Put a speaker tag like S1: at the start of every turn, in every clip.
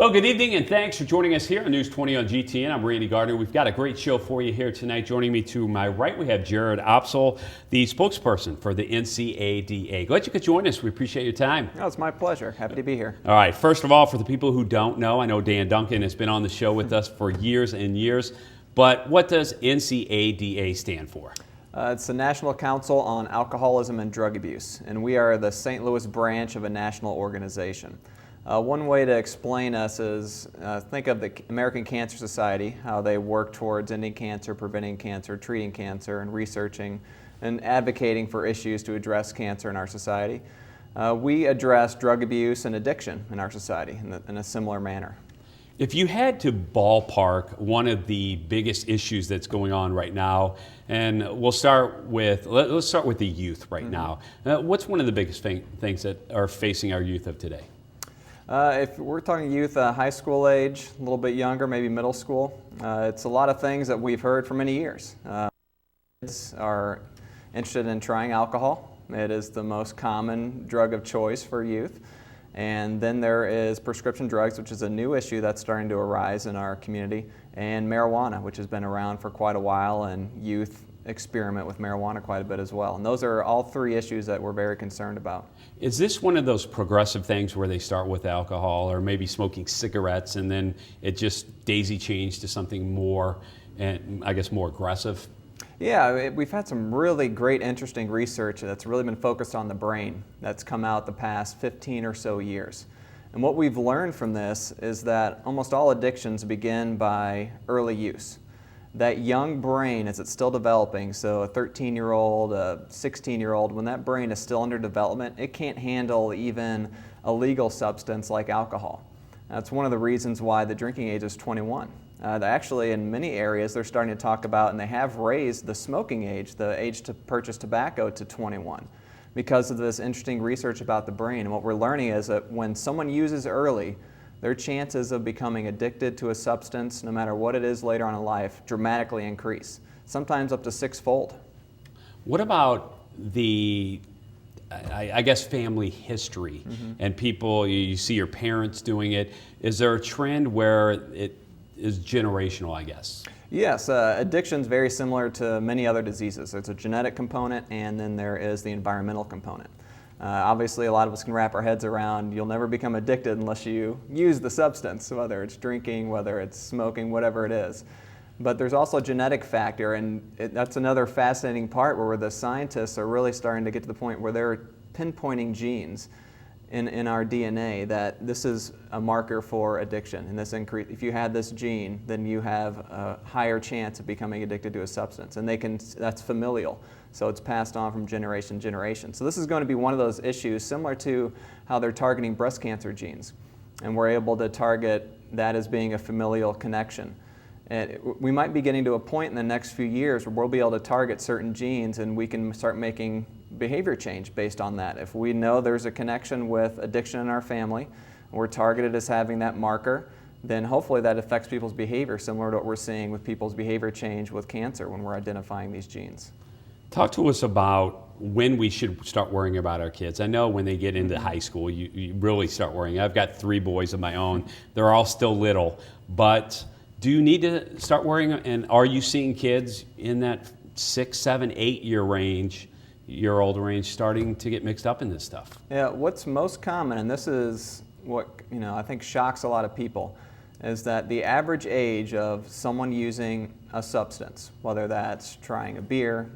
S1: Well, good evening and thanks for joining us here on News 20 on GTN. I'm Randy Gardner. We've got a great show for you here tonight. Joining me to my right, we have Jared Opsel, the spokesperson for the Ncada. Glad you could join us. We appreciate your time.
S2: Oh, it's my pleasure. Happy to be here.
S1: All right. First of all, for the people who don't know, I know Dan Duncan has been on the show with us for years and years, but what does Ncada stand for?
S2: It's the National Council on Alcoholism and Drug Abuse, and we are the St. Louis branch of a national organization. One way to explain us is think of the American Cancer Society, how they work towards ending cancer, preventing cancer, treating cancer, and researching and advocating for issues to address cancer in our society. We address drug abuse and addiction in our society in a similar manner.
S1: If you had to ballpark one of the biggest issues that's going on right now, and let's start with the youth right now. What's one of the biggest things that are facing our youth of today?
S2: If we're talking youth, high school age, a little bit younger, maybe middle school, it's a lot of things that we've heard for many years. Kids are interested in trying alcohol. It is the most common drug of choice for youth. And then there is prescription drugs, which is a new issue that's starting to arise in our community, and marijuana, which has been around for quite a while, and youth experiment with marijuana quite a bit as well. And those are all three issues that we're very concerned about.
S1: Is this one of those progressive things where they start with alcohol or maybe smoking cigarettes and then it just daisy chains to something more, and I guess more aggressive?
S2: Yeah, we've had some really great, interesting research that's really been focused on the brain that's come out the past 15 or so years. And what we've learned from this is that almost all addictions begin by early use. That young brain, as it's still developing, so a 13-year-old, a 16-year-old, when that brain is still under development, it can't handle even a legal substance like alcohol. That's one of the reasons why the drinking age is 21. Actually, in many areas, they're starting to talk about, and they have raised the smoking age, the age to purchase tobacco, to 21, because of this interesting research about the brain. And what we're learning is that when someone uses early, their chances of becoming addicted to a substance, no matter what it is later on in life, dramatically increase, sometimes up to six-fold.
S1: What about the, I guess, family history and people, you see your parents doing it? Is there a trend where it is generational, I guess?
S2: Yes, addiction is very similar to many other diseases. There's a genetic component, and then there is the environmental component. Obviously, a lot of us can wrap our heads around you'll never become addicted unless you use the substance, whether it's drinking, whether it's smoking, whatever it is. But there's also a genetic factor, and that's another fascinating part where the scientists are really starting to get to the point where they're pinpointing genes in our DNA that this is a marker for addiction. And this increase, if you had this gene, then you have a higher chance of becoming addicted to a substance. And that's familial. So it's passed on from generation to generation. So this is going to be one of those issues similar to how they're targeting breast cancer genes. And we're able to target that as being a familial connection. And we might be getting to a point in the next few years where we'll be able to target certain genes and we can start making behavior change based on that. If we know there's a connection with addiction in our family, and we're targeted as having that marker, then hopefully that affects people's behavior, similar to what we're seeing with people's behavior change with cancer when we're identifying these genes.
S1: Talk to us about when we should start worrying about our kids. I know when they get into high school, you really start worrying. I've got 3 boys of my own. They're all still little, but do you need to start worrying, and are you seeing kids in that 6, 7, 8-year-old range starting to get mixed up in this stuff?
S2: Yeah, what's most common, and this is what I think shocks a lot of people, is that the average age of someone using a substance, whether that's trying a beer,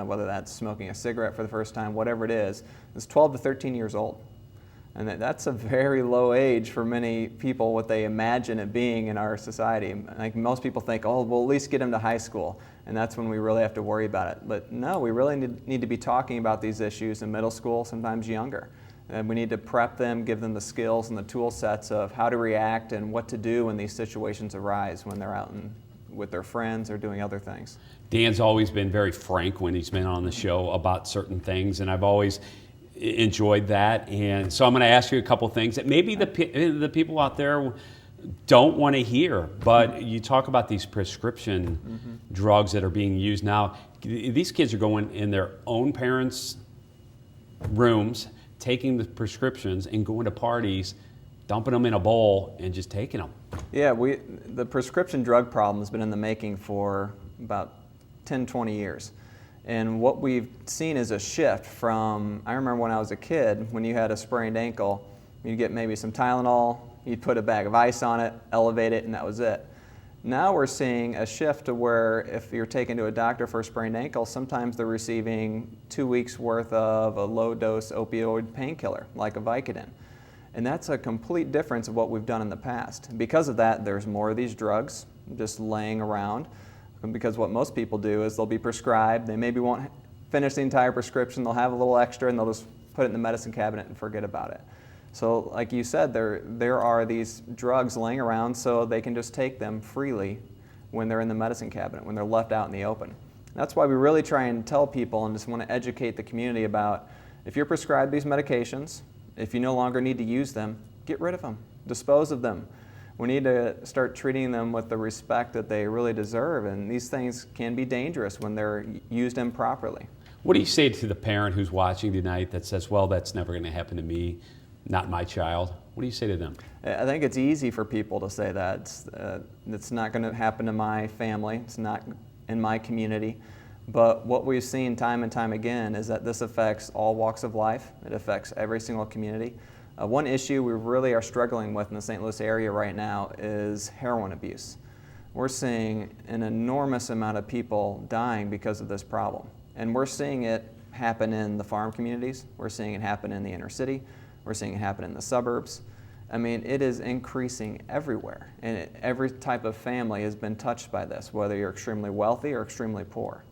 S2: whether that's smoking a cigarette for the first time, whatever it is 12 to 13 years old. And that's a very low age for many people, what they imagine it being in our society. Like most people think, oh, we'll at least get them to high school, and that's when we really have to worry about it. But no, we really need to be talking about these issues in middle school, sometimes younger. And we need to prep them, give them the skills and the tool sets of how to react and what to do when these situations arise when they're out with their friends or doing other things.
S1: Dan's always been very frank when he's been on the show about certain things, and I've always enjoyed that. And so I'm going to ask you a couple things that maybe the people out there don't want to hear, but you talk about these prescription drugs that are being used now. These kids are going in their own parents' rooms, taking the prescriptions and going to parties dumping them in a bowl and just taking them.
S2: Yeah, the prescription drug problem has been in the making for about 10, 20 years. And what we've seen is a shift from, I remember when I was a kid, when you had a sprained ankle, you'd get maybe some Tylenol, you'd put a bag of ice on it, elevate it, and that was it. Now we're seeing a shift to where if you're taken to a doctor for a sprained ankle, sometimes they're receiving 2 weeks worth of a low-dose opioid painkiller, like a Vicodin. And that's a complete difference of what we've done in the past. Because of that, there's more of these drugs just laying around. Because what most people do is they'll be prescribed, they maybe won't finish the entire prescription, they'll have a little extra and they'll just put it in the medicine cabinet and forget about it. So like you said, there are these drugs laying around so they can just take them freely when they're in the medicine cabinet, when they're left out in the open. That's why we really try and tell people and just want to educate the community about if you're prescribed these medications, if you no longer need to use them, get rid of them, dispose of them. We need to start treating them with the respect that they really deserve, and these things can be dangerous when they're used improperly.
S1: What do you say to the parent who's watching tonight that says, well, that's never going to happen to me, not my child? What do you say to them?
S2: I think it's easy for people to say that. It's not going to happen to my family. It's not in my community. But what we've seen time and time again is that this affects all walks of life. It affects every single community. One issue we really are struggling with in the St. Louis area right now is heroin abuse. We're seeing an enormous amount of people dying because of this problem. And we're seeing it happen in the farm communities. We're seeing it happen in the inner city. We're seeing it happen in the suburbs. I mean, it is increasing everywhere. And every type of family has been touched by this, whether you're extremely wealthy or extremely poor.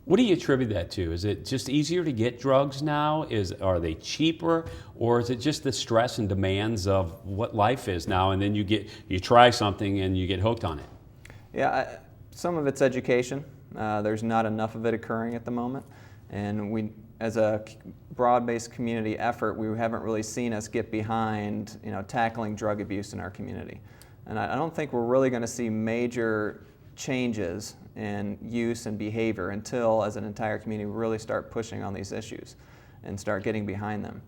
S1: What do you attribute that to? Is it just easier to get drugs now? Are they cheaper? Or is it just the stress and demands of what life is now, and then you try something and you get hooked on it?
S2: Yeah, some of it's education. There's not enough of it occurring at the moment. And we, as a broad-based community effort, we haven't really seen us get behind, tackling drug abuse in our community. And I don't think we're really going to see major changes in use and behavior until, as an entire community, we really start pushing on these issues and start getting behind them.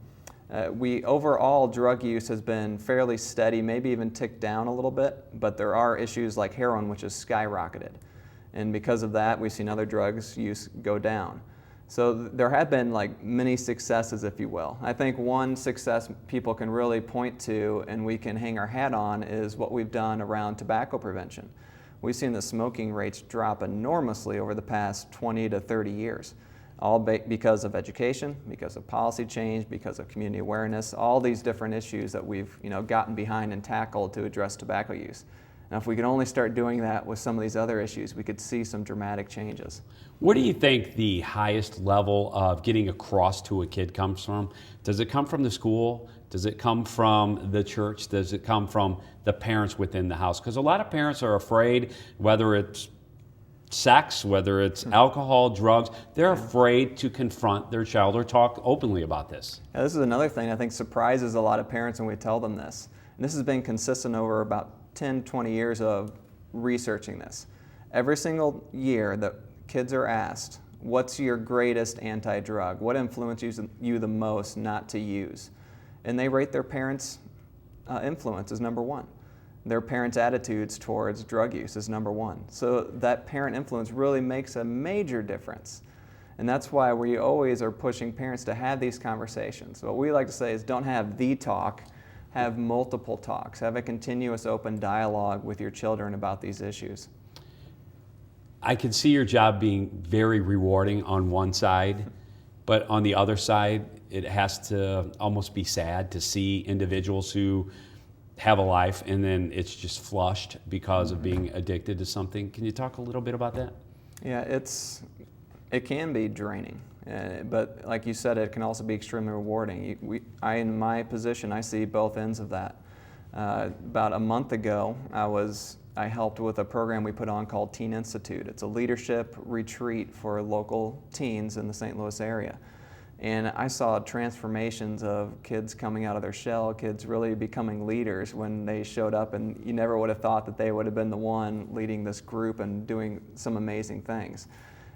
S2: Overall, drug use has been fairly steady, maybe even ticked down a little bit, but there are issues like heroin, which has skyrocketed. And because of that, we've seen other drugs use go down. So there have been many successes, if you will. I think one success people can really point to and we can hang our hat on is what we've done around tobacco prevention. We've seen the smoking rates drop enormously over the past 20 to 30 years, all because of education, because of policy change, because of community awareness, all these different issues that we've gotten behind and tackled to address tobacco use. Now, if we could only start doing that with some of these other issues, we could see some dramatic changes.
S1: Where do you think the highest level of getting across to a kid comes from? Does it come from the school? Does it come from the church? Does it come from the parents within the house? Because a lot of parents are afraid, whether it's sex, whether it's alcohol, drugs, they're afraid to confront their child or talk openly about this.
S2: Now, this is another thing I think surprises a lot of parents when we tell them this. And this has been consistent over about 10, 20 years of researching this. Every single year that kids are asked, what's your greatest anti-drug? What influences you the most not to use? And they rate their parents' influence as number one. Their parents' attitudes towards drug use is number one. So that parent influence really makes a major difference. And that's why we always are pushing parents to have these conversations. What we like to say is don't have the talk, have multiple talks. Have a continuous open dialogue with your children about these issues.
S1: I can see your job being very rewarding on one side, but on the other side, it has to almost be sad to see individuals who have a life and then it's just flushed because of being addicted to something. Can you talk a little bit about that?
S2: Yeah, it can be draining, but like you said, it can also be extremely rewarding. In my position, I see both ends of that. About a month ago, I helped with a program we put on called Teen Institute. It's a leadership retreat for local teens in the St. Louis area. And I saw transformations of kids coming out of their shell, kids really becoming leaders when they showed up, and you never would have thought that they would have been the one leading this group and doing some amazing things.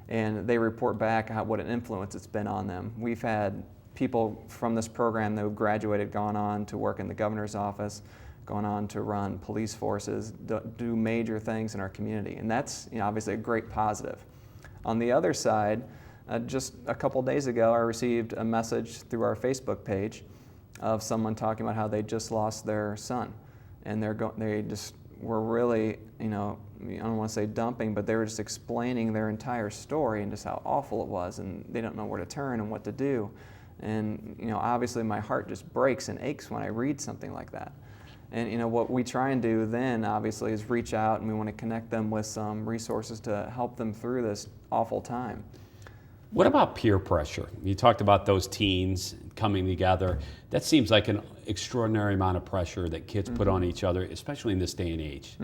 S2: And they report back what an influence it's been on them. We've had people from this program that have graduated, gone on to work in the governor's office, gone on to run police forces, do major things in our community. And that's, obviously a great positive. On the other side, just a couple days ago, I received a message through our Facebook page of someone talking about how they just lost their son. And they just were really, I don't want to say dumping, but they were just explaining their entire story and just how awful it was, and they don't know where to turn and what to do. And, obviously my heart just breaks and aches when I read something like that. And, what we try and do then, obviously, is reach out, and we want to connect them with some resources to help them through this awful time.
S1: What about peer pressure? You talked about those teens coming together. That seems like an extraordinary amount of pressure that kids put on each other, especially in this day and age.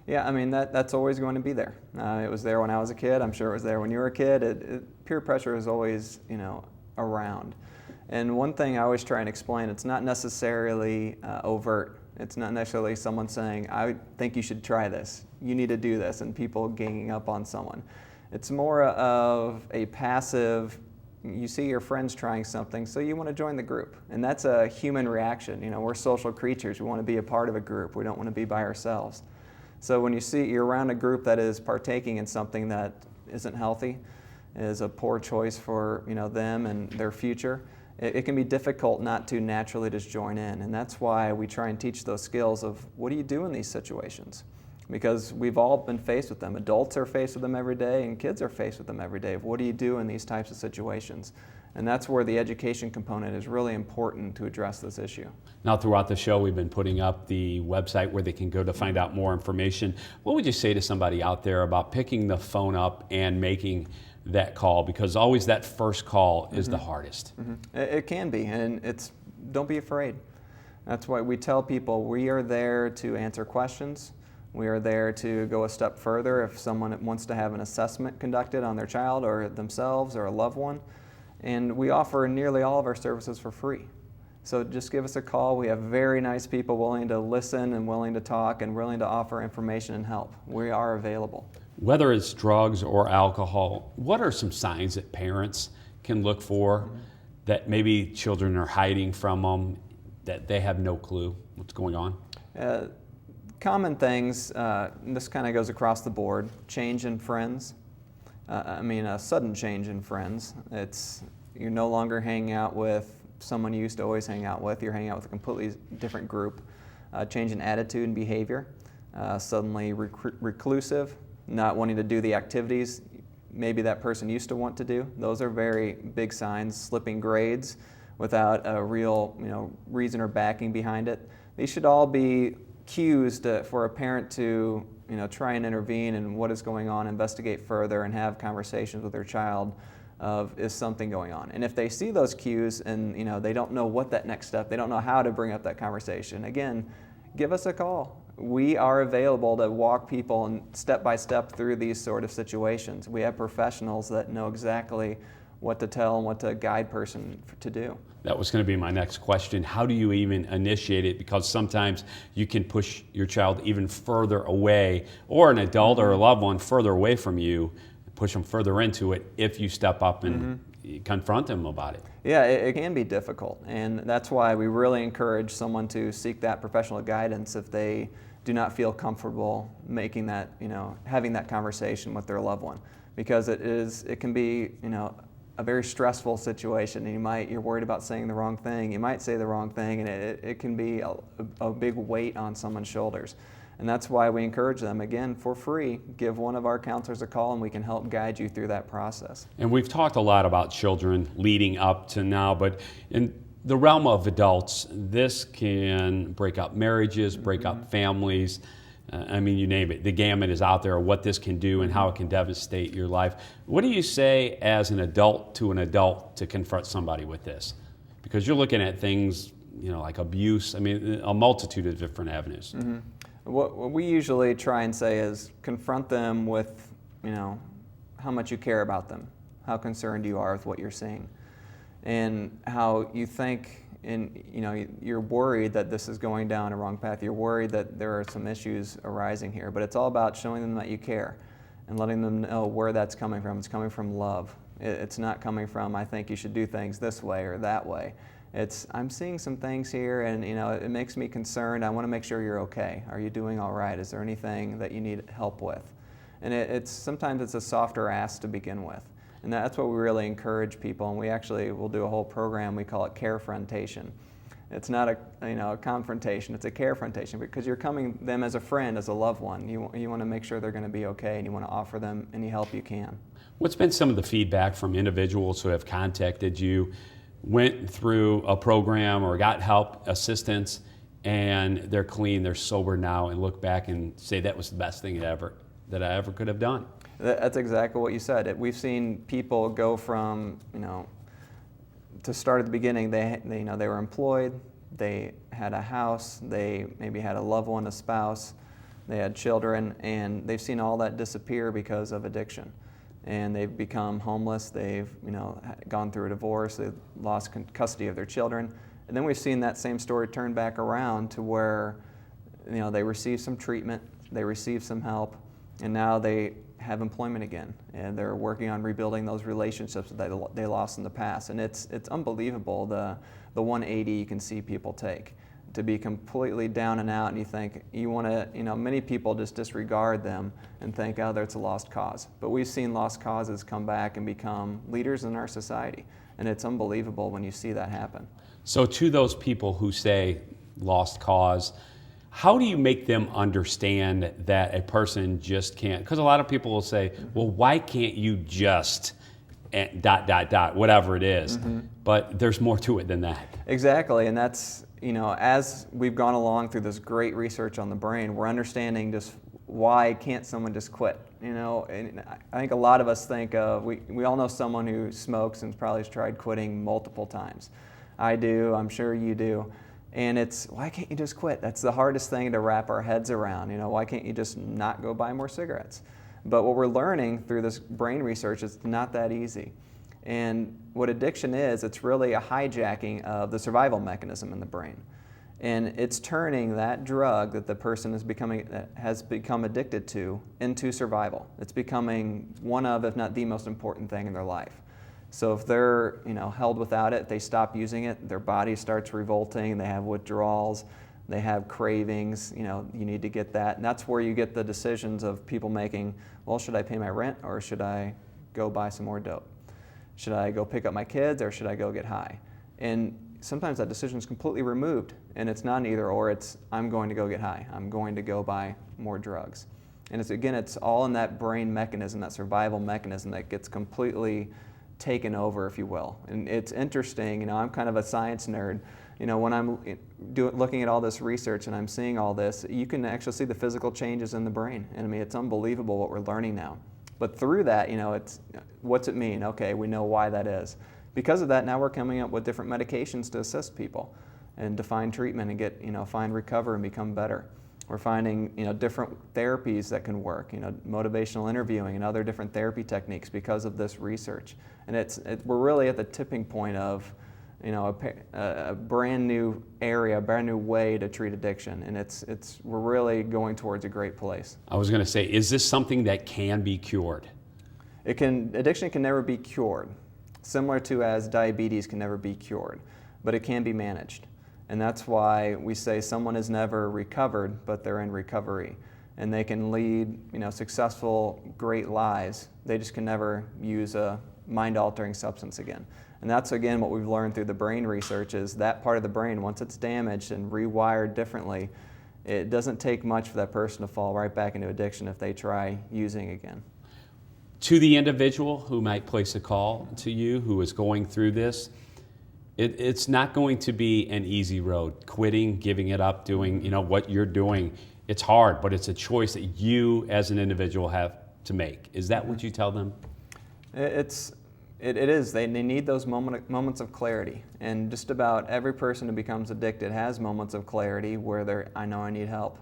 S2: Yeah, I mean, that's always going to be there. It was there when I was a kid. I'm sure it was there when you were a kid. Peer pressure is always, around. And one thing I always try and explain, it's not necessarily overt. It's not necessarily someone saying, I think you should try this. You need to do this, and people ganging up on someone. It's more of a passive, you see your friends trying something, so you want to join the group. And that's a human reaction. We're social creatures. We want to be a part of a group. We don't want to be by ourselves. So when you're around a group that is partaking in something that isn't healthy, is a poor choice for them and their future, it can be difficult not to naturally just join in. And that's why we try and teach those skills of what do you do in these situations? Because we've all been faced with them. Adults are faced with them every day, and kids are faced with them every day. What do you do in these types of situations? And that's where the education component is really important to address this issue.
S1: Now, throughout the show, we've been putting up the website where they can go to find out more information. What would you say to somebody out there about picking the phone up and making that call? Because always that first call is the hardest.
S2: It can be, and don't be afraid. That's why we tell people we are there to answer questions. We are there to go a step further if someone wants to have an assessment conducted on their child or themselves or a loved one. And we offer nearly all of our services for free. So just give us a call. We have very nice people willing to listen and willing to talk and willing to offer information and help. We are available.
S1: Whether it's drugs or alcohol, what are some signs that parents can look for that maybe children are hiding from them, that they have no clue what's going on?
S2: Common things, this kind of goes across the board, change in friends. A sudden change in friends. You're no longer hanging out with someone you used to always hang out with. You're hanging out with a completely different group. Change in attitude and behavior. Suddenly reclusive, not wanting to do the activities maybe that person used to want to do. Those are very big signs. Slipping grades without a real reason or backing behind it. These should all be cues for a parent to try and intervene in what is going on, investigate further, and have conversations with their child of, is something going on? And if they see those cues and they don't know what that next step, they don't know how to bring up that conversation, again, give us a call. We are available to walk people and step by step through these sort of situations. We have professionals that know exactly what to tell and what to guide person to do.
S1: That was going to be my next question. How do you even initiate it? Because sometimes you can push your child even further away, or an adult or a loved one further away from you, push them further into it if you step up and confront them about it.
S2: Yeah, it can be difficult, and that's why we really encourage someone to seek that professional guidance if they do not feel comfortable making that, having that conversation with their loved one, because it can be, a very stressful situation, and you're worried about saying the wrong thing. You might say the wrong thing, and it can be a big weight on someone's shoulders. And that's why we encourage them, again, for free, give one of our counselors a call, and we can help guide you through that process.
S1: And we've talked a lot about children leading up to now, but in the realm of adults, this can break up marriages, break up families. You name it. The gamut is out there of what this can do and how it can devastate your life. What do you say as an adult to confront somebody with this? Because you're looking at things, like abuse, a multitude of different avenues.
S2: What we usually try and say is confront them with, how much you care about them, how concerned you are with what you're seeing, and how you think you're worried that this is going down a wrong path. You're worried that there are some issues arising here, but it's all about showing them that you care and letting them know where that's coming from. It's coming from love. It's not coming from, I think you should do things this way or that way. It's, I'm seeing some things here, and it makes me concerned. I want to make sure you're okay. Are you doing all right? Is there anything that you need help with? And sometimes it's a softer ask to begin with. And that's what we really encourage people, and we actually will do a whole program, we call it carefrontation. It's not a confrontation, it's a carefrontation, because you're coming them as a friend, as a loved one. You want to make sure they're going to be okay, and you want to offer them any help you can.
S1: What's been some of the feedback from individuals who have contacted you, went through a program or got help, assistance, and they're clean, they're sober now, and look back and say that was the best thing that I ever could have done?
S2: That's exactly what you said. We've seen people go from, to start at the beginning, they were employed, they had a house, they maybe had a loved one, a spouse, they had children, and they've seen all that disappear because of addiction. And they've become homeless, they've gone through a divorce, they've lost custody of their children. And then we've seen that same story turn back around to where they receive some treatment, they receive some help, and now they have employment again, and they're working on rebuilding those relationships that they lost in the past. And it's unbelievable the 180 you can see people take, to be completely down and out, and you think you want to, many people just disregard them and think, oh, that's a lost cause. But we've seen lost causes come back and become leaders in our society, and it's unbelievable when you see that happen.
S1: So to those people who say lost cause, how do you make them understand that a person just can't? Because a lot of people will say, well, why can't you just ... whatever it is. Mm-hmm. But there's more to it than that.
S2: Exactly, and that's, as we've gone along through this great research on the brain, we're understanding just why can't someone just quit? And I think a lot of us think of, we all know someone who smokes and probably has tried quitting multiple times. I do, I'm sure you do. And it's, why can't you just quit? That's the hardest thing to wrap our heads around. Why can't you just not go buy more cigarettes? But what we're learning through this brain research is not that easy. And what addiction is, it's really a hijacking of the survival mechanism in the brain. And it's turning that drug that the person has become addicted to into survival. It's becoming one of, if not the most important thing in their life. So if they're held without it, they stop using it, their body starts revolting, they have withdrawals, they have cravings, you need to get that. And that's where you get the decisions of people making, well, should I pay my rent or should I go buy some more dope? Should I go pick up my kids or should I go get high? And sometimes that decision is completely removed, and it's not an either or, it's I'm going to go get high, I'm going to go buy more drugs. And it's all in that brain mechanism, that survival mechanism that gets completely taken over, if you will. And it's interesting, I'm kind of a science nerd. When I'm looking at all this research and I'm seeing all this, you can actually see the physical changes in the brain. And it's unbelievable what we're learning now. But through that, it's, what's it mean? Okay, we know why that is. Because of that, now we're coming up with different medications to assist people and to find treatment and get, find recover and become better. We're finding, different therapies that can work, motivational interviewing and other different therapy techniques because of this research. And we're really at the tipping point of, a brand new area, a brand new way to treat addiction, and we're really going towards a great place.
S1: I was going to say, is this something that can be cured?
S2: Addiction can never be cured, similar to as diabetes can never be cured, but it can be managed. And that's why we say someone is never recovered, but they're in recovery. And they can lead, successful, great lives. They just can never use a mind-altering substance again. And that's, again, what we've learned through the brain research is that part of the brain, once it's damaged and rewired differently, it doesn't take much for that person to fall right back into addiction if they try using again.
S1: To the individual who might place a call to you who is going through this, it's not going to be an easy road. Quitting, giving it up, doing what you're doing, it's hard, but it's a choice that you as an individual have to make. Is that what you tell them? It
S2: is. They need those moments of clarity. And just about every person who becomes addicted has moments of clarity where I know I need help,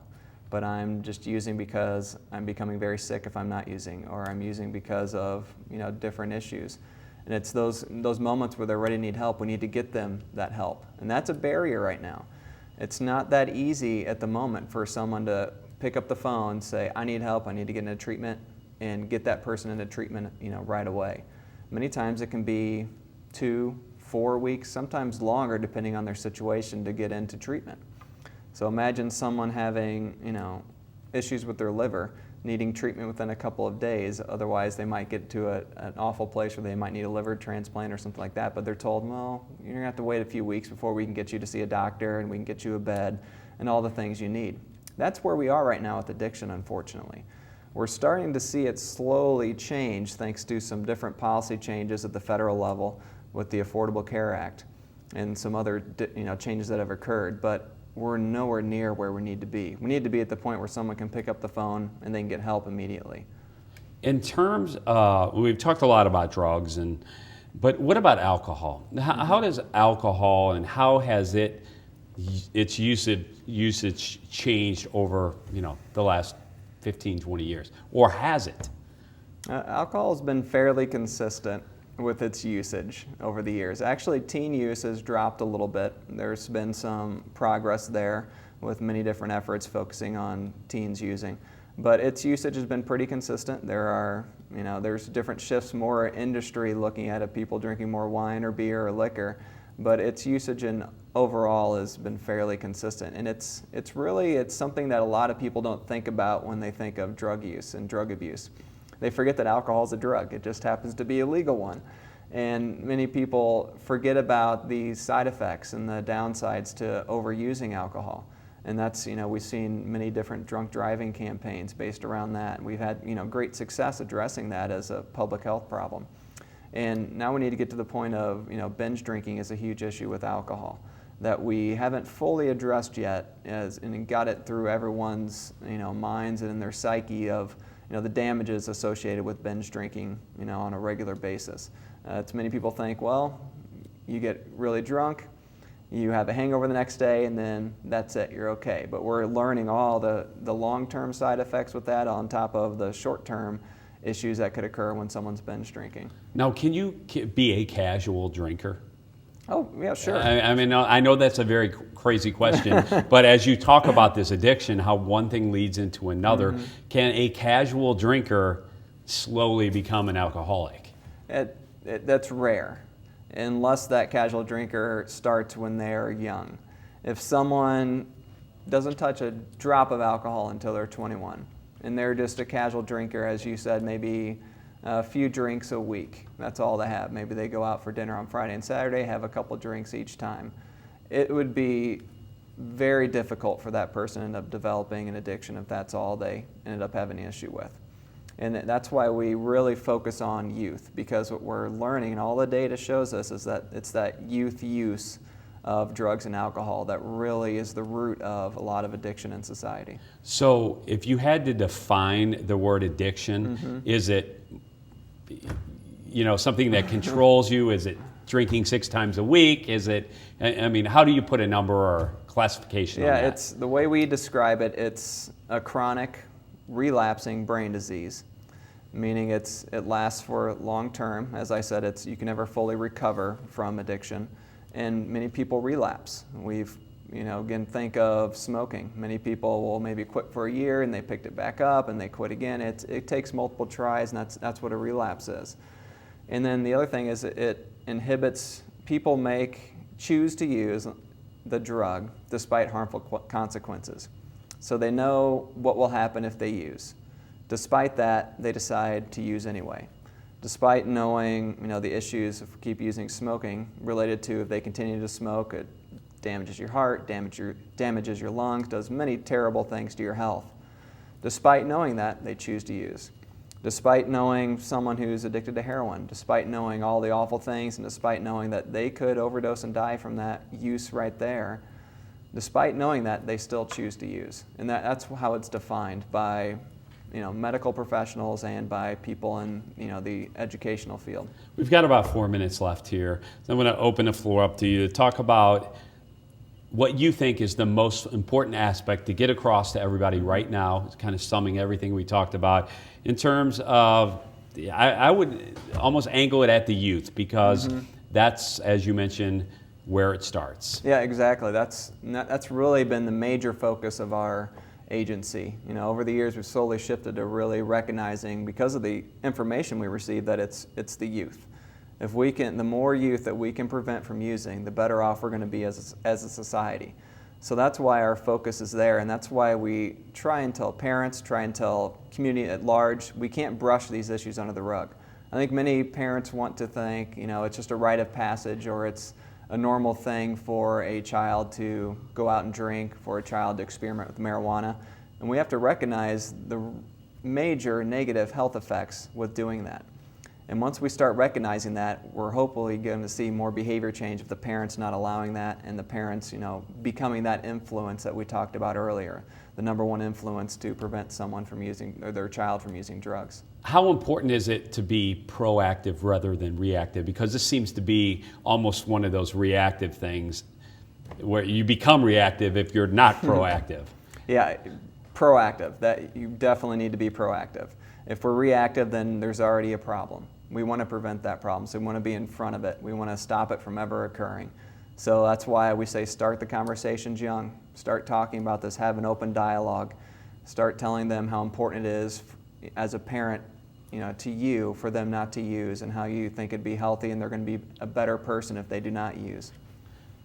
S2: but I'm just using because I'm becoming very sick if I'm not using, or I'm using because of different issues. And it's those moments where they're ready to need help. We need to get them that help. And that's a barrier right now. It's not that easy at the moment for someone to pick up the phone, say, I need help, I need to get into treatment, and get that person into treatment right away. Many times it can be 2, 4 weeks, sometimes longer, depending on their situation, to get into treatment. So imagine someone having, issues with their liver, needing treatment within a couple of days. Otherwise, they might get to an awful place where they might need a liver transplant or something like that. But they're told, well, you're going to have to wait a few weeks before we can get you to see a doctor and we can get you a bed and all the things you need. That's where we are right now with addiction, unfortunately. We're starting to see it slowly change thanks to some different policy changes at the federal level with the Affordable Care Act and some other changes that have occurred. But we're nowhere near where we need to be. We need to be at the point where someone can pick up the phone and they can get help immediately.
S1: In terms, we've talked a lot about drugs, but what about alcohol? How does alcohol and how has its usage changed over the last 15, 20 years, or has it?
S2: Alcohol has been fairly consistent with its usage over the years. Actually, teen use has dropped a little bit. There's been some progress there with many different efforts focusing on teens using. But its usage has been pretty consistent. There's different shifts, more industry looking at it, people drinking more wine or beer or liquor, but its usage overall has been fairly consistent. And it's something that a lot of people don't think about when they think of drug use and drug abuse. They forget that alcohol is a drug. It just happens to be a legal one. And many people forget about the side effects and the downsides to overusing alcohol. And that's, we've seen many different drunk driving campaigns based around that. We've had, great success addressing that as a public health problem. And now we need to get to the point of, binge drinking is a huge issue with alcohol that we haven't fully addressed yet and got it through everyone's, minds and in their psyche of, the damages associated with binge drinking, on a regular basis. Many people think, well, you get really drunk, you have a hangover the next day, and then that's it, you're okay. But we're learning all the long-term side effects with that on top of the short-term issues that could occur when someone's binge drinking.
S1: Now, can you be a casual drinker?
S2: Oh, yeah, sure.
S1: I know that's a very crazy question, but as you talk about this addiction, how one thing leads into another, can a casual drinker slowly become an alcoholic?
S2: That's rare, unless that casual drinker starts when they're young. If someone doesn't touch a drop of alcohol until they're 21, and they're just a casual drinker, as you said, maybe a few drinks a week. That's all they have. Maybe they go out for dinner on Friday and Saturday, have a couple drinks each time. It would be very difficult for that person to end up developing an addiction if that's all they ended up having an issue with. And that's why we really focus on youth, because what we're learning, and all the data shows us, is that it's that youth use of drugs and alcohol that really is the root of a lot of addiction in society.
S1: So if you had to define the word addiction, is it something that controls you? Is it drinking 6 times a week? Is it, how do you put a number or classification on that?
S2: Yeah, it's the way we describe it, it's a chronic relapsing brain disease, meaning it lasts for long term. As I said, you can never fully recover from addiction, and many people relapse. Again, think of smoking. Many people will maybe quit for a year and they picked it back up and they quit again. It takes multiple tries, and that's what a relapse is. And then the other thing is it inhibits, people choose to use the drug despite harmful consequences. So they know what will happen if they use. Despite that, they decide to use anyway. Despite knowing the issues if we keep using smoking related to if they continue to smoke, it damages your heart, damages your lungs, does many terrible things to your health. Despite knowing that, they choose to use. Despite knowing someone who's addicted to heroin, despite knowing all the awful things, and despite knowing that they could overdose and die from that use right there, despite knowing that, they still choose to use. And that's how it's defined by medical professionals and by people in the educational field.
S1: We've got about 4 minutes left here. So I'm going to open the floor up to you to talk about what you think is the most important aspect to get across to everybody right now, kind of summing everything we talked about in terms of, I would almost angle it at the youth, because that's, as you mentioned, where it starts.
S2: Yeah, exactly. That's really been the major focus of our agency. Over the years, we've slowly shifted to really recognizing, because of the information we receive, that it's the youth. If we can, the more youth that we can prevent from using, the better off we're going to be as a society. So that's why our focus is there, and that's why we try and tell parents, try and tell community at large, we can't brush these issues under the rug. I think many parents want to think, it's just a rite of passage, or it's a normal thing for a child to go out and drink, for a child to experiment with marijuana. And we have to recognize the major negative health effects with doing that. And once we start recognizing that, we're hopefully going to see more behavior change of the parents not allowing that, and the parents, becoming that influence that we talked about earlier, the number one influence to prevent someone from using, or their child from using drugs.
S1: How important is it to be proactive rather than reactive? Because this seems to be almost one of those reactive things where you become reactive if you're not proactive.
S2: Yeah, proactive. That you definitely need to be proactive. If we're reactive, then there's already a problem. We want to prevent that problem, so we want to be in front of it. We want to stop it from ever occurring. So that's why we say start the conversations young. Start talking about this, have an open dialogue. Start telling them how important it is as a parent, to you, for them not to use, and how you think it'd be healthy and they're going to be a better person if they do not use.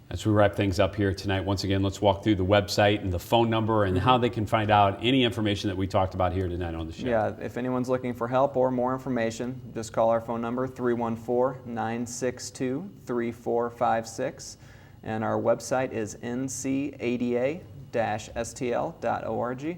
S1: As we wrap things up here tonight, once again, let's walk through the website and the phone number and how they can find out any information that we talked about here tonight on the show.
S2: Yeah, if anyone's looking for help or more information, just call our phone number, 314-962-3456. And our website is ncada-stl.org.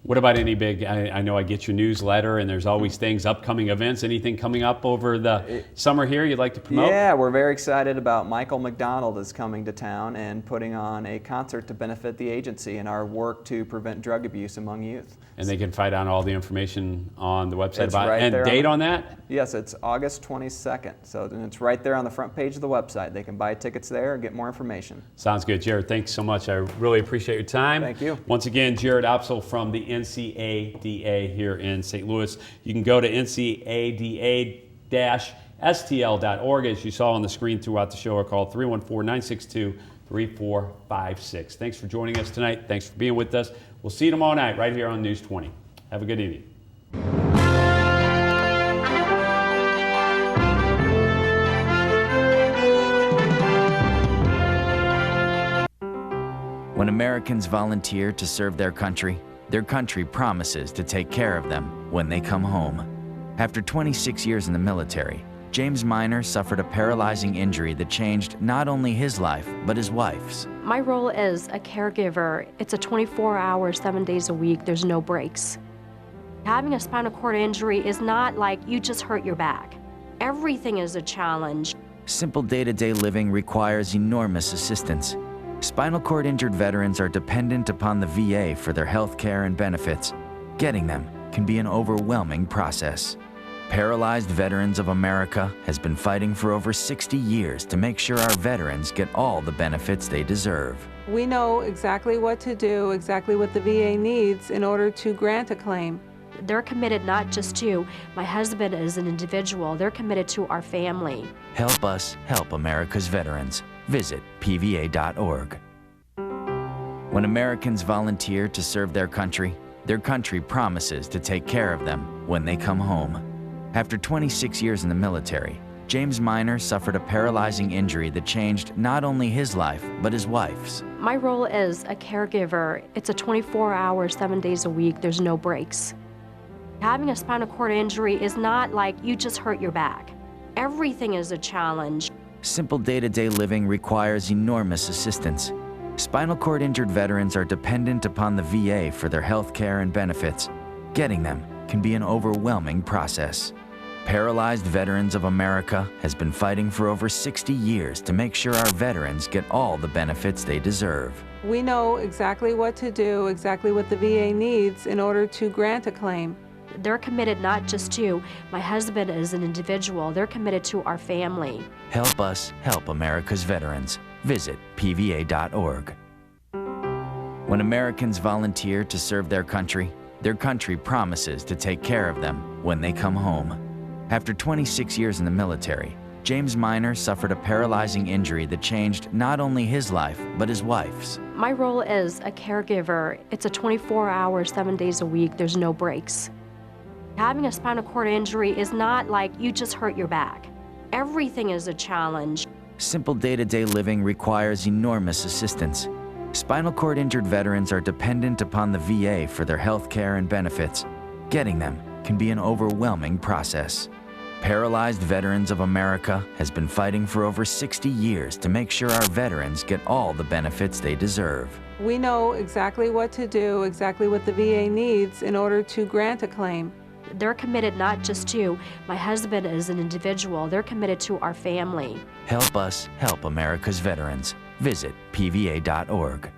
S1: What about any big, I know I get your newsletter and there's always things, upcoming events, anything coming up over the summer here you'd like to promote?
S2: Yeah, we're very excited about Michael McDonald is coming to town and putting on a concert to benefit the agency and our work to prevent drug abuse among youth.
S1: And they can find out all the information on the website
S2: It's
S1: about
S2: right
S1: it. And
S2: there
S1: date on that?
S2: Yes, it's August 22nd. So it's right there on the front page of the website. They can buy tickets there and get more information.
S1: Sounds good. Jared, thanks so much. I really appreciate your time.
S2: Thank you.
S1: Once again, Jared Opsel from the NCADA here in St. Louis. You can go to ncada-stl.org, as you saw on the screen throughout the show, or call 314-962-3456. Thanks for joining us tonight. Thanks for being with us. We'll see you tomorrow night right here on News 20. Have a good evening.
S3: When Americans volunteer to serve their country promises to take care of them when they come home. After 26 years in the military, James Miner suffered a paralyzing injury that changed not only his life, but his wife's.
S4: My role as a caregiver, it's a 24-hour, 7 days a week, there's no breaks. Having a spinal cord injury is not like you just hurt your back. Everything is a challenge.
S3: Simple day-to-day living requires enormous assistance. Spinal cord injured veterans are dependent upon the VA for their health care and benefits. Getting them can be an overwhelming process. Paralyzed Veterans of America has been fighting for over 60 years to make sure our veterans get all the benefits they deserve.
S5: We know exactly what to do, exactly what the VA needs in order to grant a claim.
S4: They're committed not just to my husband as an individual, they're committed to our family.
S3: Help us help America's veterans. Visit pva.org. When Americans volunteer to serve their country promises to take care of them when they come home. After 26 years in the military, James Miner suffered a paralyzing injury that changed not only his life, but his wife's.
S4: My role as a caregiver, it's a 24-hour, 7 days a week, there's no breaks. Having a spinal cord injury is not like you just hurt your back. Everything is a challenge.
S3: Simple day-to-day living requires enormous assistance. Spinal cord injured veterans are dependent upon the VA for their health care and benefits. Getting them can be an overwhelming process. Paralyzed Veterans of America has been fighting for over 60 years to make sure our veterans get all the benefits they deserve.
S5: We know exactly what to do, exactly what the VA needs in order to grant a claim.
S4: They're committed not just to my husband as an individual, they're committed to our family.
S3: Help us help America's veterans. Visit pva.org. When Americans volunteer to serve their country promises to take care of them when they come home. After 26 years in the military, James Miner suffered a paralyzing injury that changed not only his life, but his wife's.
S4: My role as a caregiver, it's a 24-hour, 7 days a week, there's no breaks. Having a spinal cord injury is not like you just hurt your back. Everything is a challenge.
S3: Simple day-to-day living requires enormous assistance. Spinal cord injured veterans are dependent upon the VA for their health care and benefits. Getting them can be an overwhelming process. Paralyzed Veterans of America has been fighting for over 60 years to make sure our veterans get all the benefits they deserve.
S5: We know exactly what to do, exactly what the VA needs in order to grant a claim.
S4: They're committed not just to my husband as an individual, they're committed to our family.
S3: Help us help America's veterans. Visit pva.org.